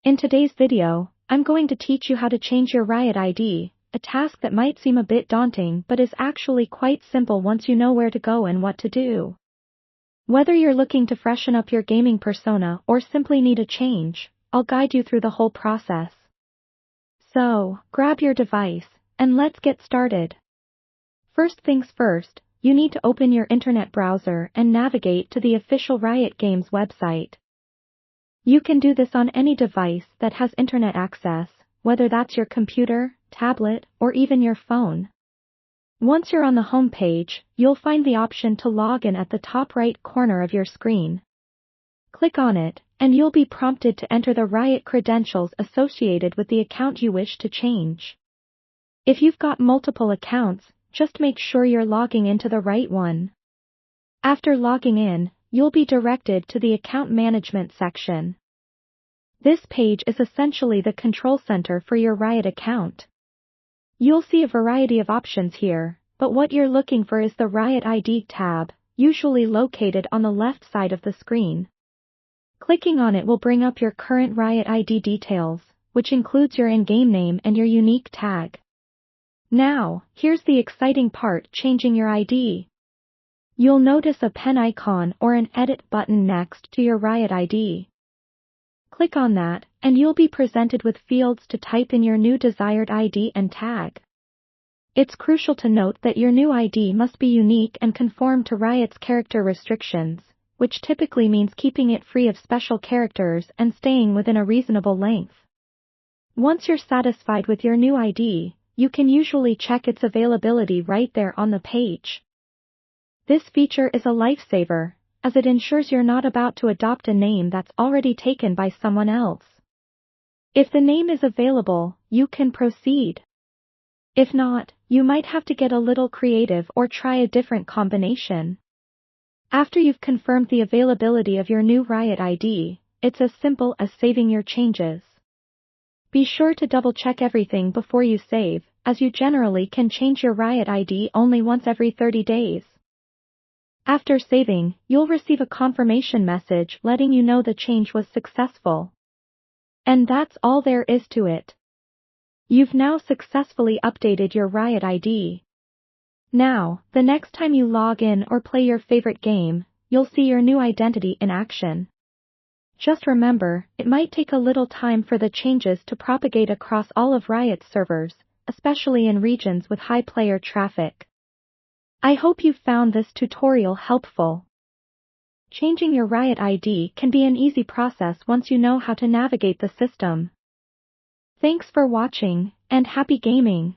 In today's video, I'm going to teach you how to change your Riot ID, a task that might seem a bit daunting but is actually quite simple once you know where to go and what to do. Whether you're looking to freshen up your gaming persona or simply need a change, I'll guide you through the whole process. So, grab your device, and let's get started. First things first, you need to open your internet browser and navigate to the official Riot Games website. You can do this on any device that has internet access, whether that's your computer, tablet, or even your phone. Once you're on the home page, you'll find the option to log in at the top right corner of your screen. Click on it, and you'll be prompted to enter the Riot credentials associated with the account you wish to change. If you've got multiple accounts, just make sure you're logging into the right one. After logging in, you'll be directed to the Account Management section. This page is essentially the control center for your Riot account. You'll see a variety of options here, but what you're looking for is the Riot ID tab, usually located on the left side of the screen. Clicking on it will bring up your current Riot ID details, which includes your in-game name and your unique tag. Now, here's the exciting part: changing your ID. You'll notice a pen icon or an edit button next to your Riot ID. Click on that, and you'll be presented with fields to type in your new desired ID and tag. It's crucial to note that your new ID must be unique and conform to Riot's character restrictions, which typically means keeping it free of special characters and staying within a reasonable length. Once you're satisfied with your new ID, you can usually check its availability right there on the page. This feature is a lifesaver, as it ensures you're not about to adopt a name that's already taken by someone else. If the name is available, you can proceed. If not, you might have to get a little creative or try a different combination. After you've confirmed the availability of your new Riot ID, it's as simple as saving your changes. Be sure to double-check everything before you save, as you generally can change your Riot ID only once every 30 days. After saving, you'll receive a confirmation message letting you know the change was successful. And that's all there is to it. You've now successfully updated your Riot ID. Now, the next time you log in or play your favorite game, you'll see your new identity in action. Just remember, it might take a little time for the changes to propagate across all of Riot's servers, especially in regions with high player traffic. I hope you found this tutorial helpful. Changing your Riot ID can be an easy process once you know how to navigate the system. Thanks for watching, and happy gaming!